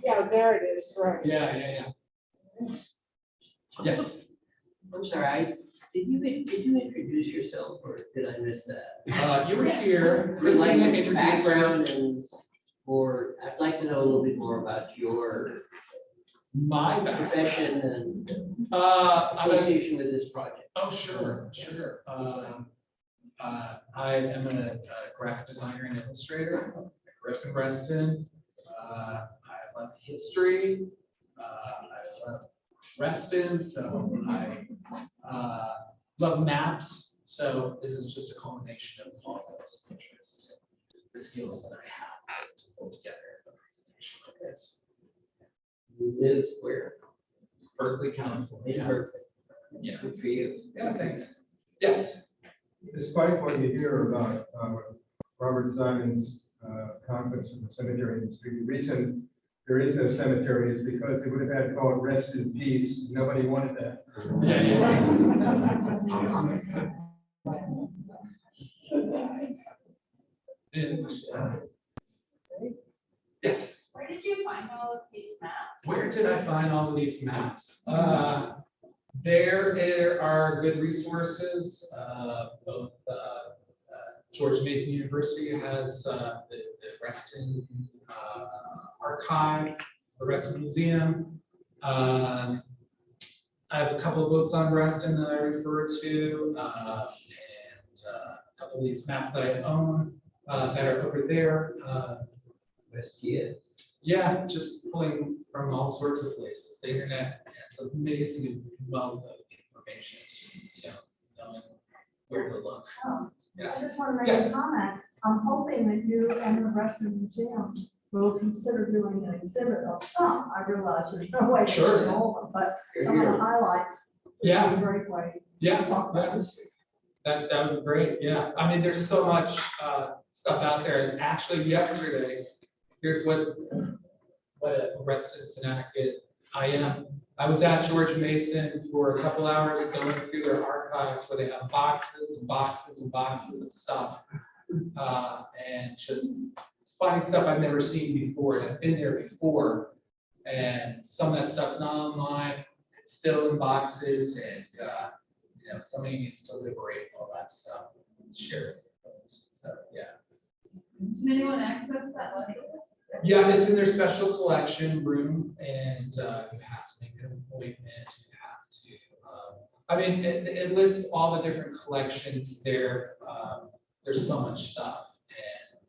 Yeah, there it is, right. Yeah. Yes. I'm sorry, did you introduce yourself or did I miss that? You were here. I'd like Christina the introduced you. background and, or I'd like to know a little bit more about your My background. profession and I'm a- association with this project. Oh, sure. I am a graphic designer and illustrator. I grew up in Reston. I love history. I love Reston, so I love maps. So this is just a culmination of all those interests and the skills that I have to pull together a presentation like this. You live where? Berkeley, California. In Berkeley. Yeah. Good for you. Yeah, thanks. Yes. Despite what you hear about Robert Simon's conflicts with the cemetery industry, the reason there is no cemetery is because they would have had called Rest in Peace. Nobody wanted that. Yes. Where did you find all of these maps? Where did I find all of these maps? There are good resources. Both George Mason University has the Reston Archive, the Reston Museum. I have a couple of books on Reston that I refer to, and a couple of these maps that I own that are over there. West Yeah, just pulling from all sorts of places. The internet has amazing wealth of information. It's just, knowing where to look. I Yes. just want to make Yes. a comment. I'm hoping that you and the Reston Museum will consider doing an exhibit of some. I realize there's no way to Sure. do all of them, but Here, some of the here. highlights. would be Yeah. a great way to Yeah, talk about yeah, history. that would be great. Yeah, I mean, there's so much stuff out there. And actually, yesterday, here's what a Reston fanatic I am. I was at George Mason for a couple hours going through their archives where they have boxes and boxes and boxes of stuff. And just finding stuff I've never seen before, and I've been there before. And some of that stuff's not online, it's still in boxes, and somebody needs to liberate all that stuff and share it. So, yeah. Can anyone access that library? Yeah, it's in their special collection room, and you have to make an appointment. You have to, it lists all the different collections there. There's so much stuff,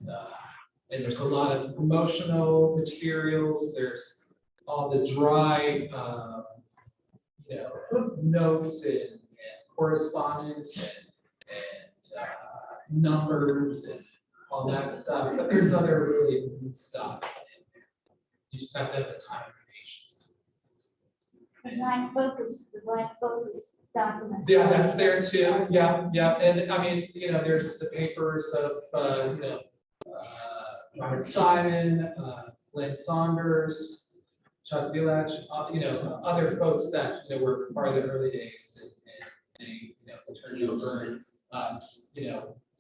and there's a lot of promotional materials. There's all the dry, notes and correspondence and numbers and all that stuff. But there's other really neat stuff. You just have to have the time and patience. The blank focus documents. Yeah, that's there too. Yeah. And I mean, there's the papers of, Robert Simon, Lynn Saunders, Chuck Village, other folks that, were part of the early days and they turned over,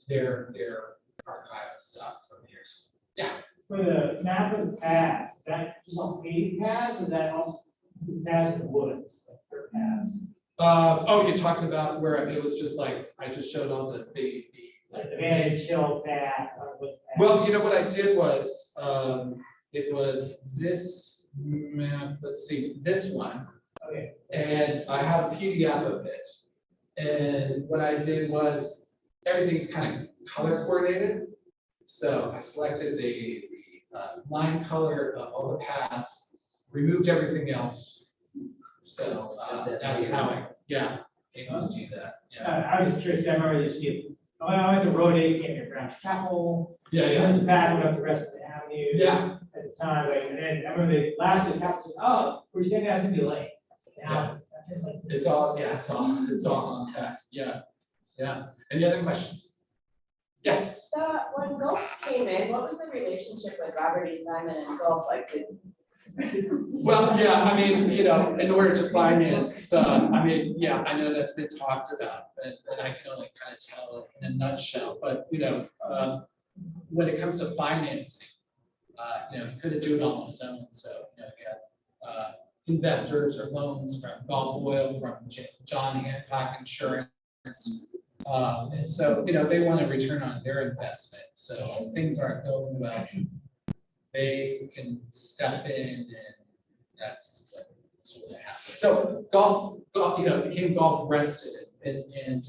their archive stuff from years. Yeah. For the map of the paths, is that just on paved paths, or is that also paths in the woods, like dirt paths? You're talking about where it was just like, I just showed all the Like the Van Hill path, or what path? well, what I did was, it was this map, let's see, this one. Okay. And I have a PDF of it. And what I did was, everything's kind of color coordinated. So I selected the line color of all the paths, removed everything else. So that's how I, able to do that. Yeah. I was just curious, I remember this, I went to Road 8, came to Brown's Chapel. Yeah. And then the path went up the rest of the avenue. Yeah. At the time, and then I remember the last of the couple said, oh, we're standing out in the lake. Now, It's all compact. Yeah. Any other questions? Yes. So when Gulf came in, what was the relationship with Robert E. Simon and Gulf? Like, did Well, yeah, I mean, you know, in order to finance, I mean, yeah, I know that's been talked about, and I can only kind of tell it in a nutshell, but, you know, when it comes to financing, you know, he couldn't do it all on his own, so, you know, he had, investors or loans from Gulf Oil, from John Hancock Insurance. And so, you know, they want a return on their investment, so things aren't going well. They can step in, and that's what happens. So golf, you know, became golf Reston, and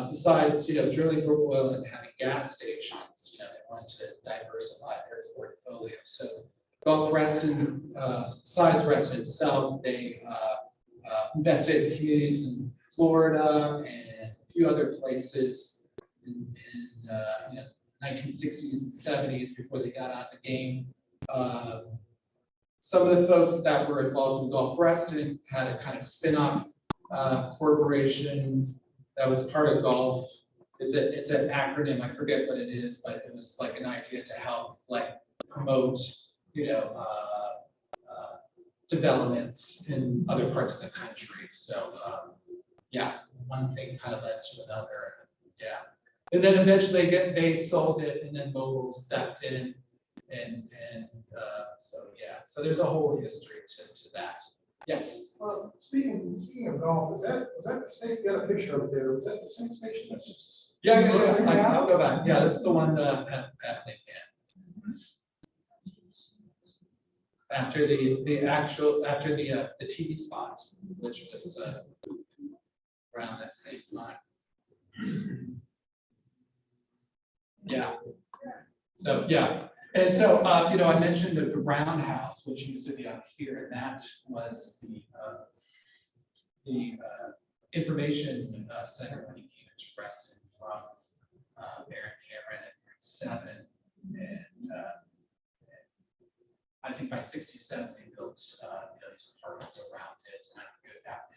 besides, you know, drilling for oil and having gas stations, you know, they wanted to diversify their portfolio. So Golf Reston, besides Reston itself, they invested in communities in Florida and a few other places in you know, 1960s and 70s before they got out of the game. Some of the folks that were involved in Golf Reston had a kind of spin-off corporation that was part of Golf. It's an acronym, I forget what it is, but it was like an idea to help like promote, you know, developments in other parts of the country. So yeah, one thing kind of led to another. Yeah. And then eventually they sold it, and then Mobile stepped in, and so yeah, so there's a whole history to that. Yes. Well, speaking of golf, was that the state? You got a picture up there? Was that the same station? That's just. Yeah. I'll go back. Yeah, that's the one happening. Yeah. After the TV spot, which was around that same time. Yeah. So yeah, and so you know, I mentioned the roundhouse, which used to be up here, and that was the information center when he came into Reston from Baron Cameron at 7, and I think by 67 they built you know, these apartments around it, and I forget that.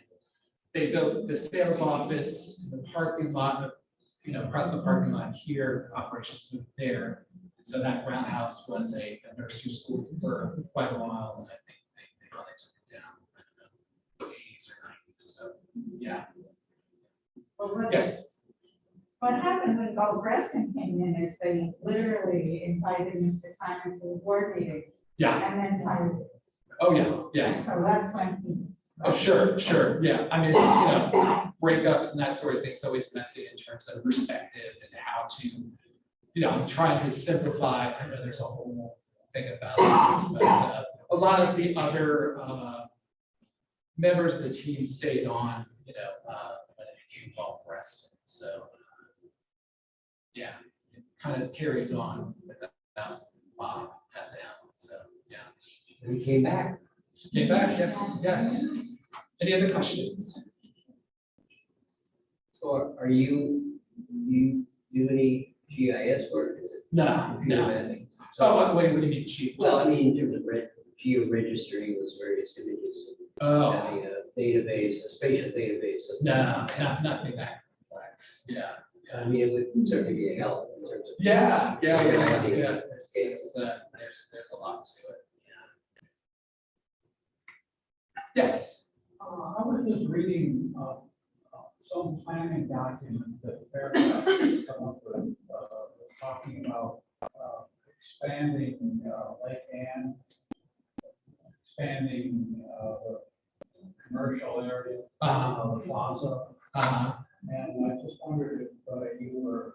They built the sales office, the parking lot, you know, across the parking lot here, operations moved there. And so that roundhouse was a nursery school for quite a while, and I think they probably took it down in the 80s or 90s. So yeah. Yes. What happened when Golf Reston came in is they literally invited Mr. Simon to the board meeting. Yeah. And then fired him. Oh yeah. Yeah. And so that's when he. Oh, sure. Yeah. I mean, you know, breakups and that sort of thing is always messy in terms of perspective and how to, you know, trying to simplify. I know there's a whole thing about it, but a lot of the other members of the team stayed on, you know, when it became Golf Reston. So yeah, it kind of carried on without Bob at the helm. So yeah. And he came back. Came back, yes. Any other questions? So are you do any GIS work? Is it No. computer mapping? Oh, wait, what do you mean, chief? Well, I mean, in terms of geo-registering those various images. Oh, Having a database, a spatial database. Of nothing that complex. Yeah. I mean, it would certainly be a help in terms of. Yeah. organizing Yeah. it. There's a lot to it. Yes. I was just reading some planning document that Fairfax come up with, talking about expanding Lake Ann, expanding the commercial area, the plaza. And I just wondered if you were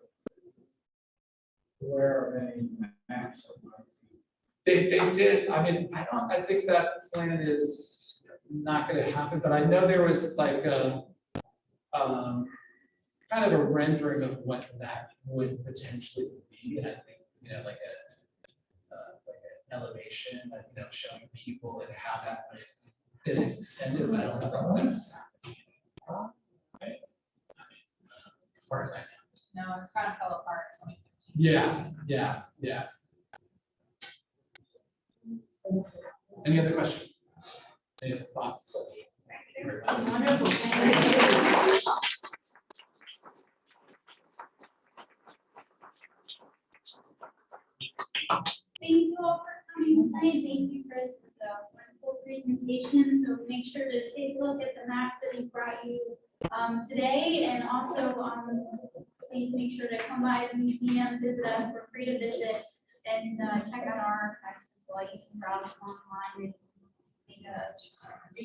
aware of any maps that might be. They did. I mean, I think that plan is not going to happen, but I know there was like a kind of a rendering of what that would potentially be, and I think, you know, like an elevation, like, you know, showing people and how that would get extended. But I don't know if that's happening. Right? I mean, as far as I know. No, it kind of fell apart in 2015. Yeah. Any other questions? Any other thoughts? Wonderful. Thank you. Thank you all for coming tonight. Thank you, Chris, presentation, so make sure to take a look at the maps that he's brought you today, and also please make sure to come by the museum, visit us, we're free to visit, and check out our archives as well. You can browse online and make a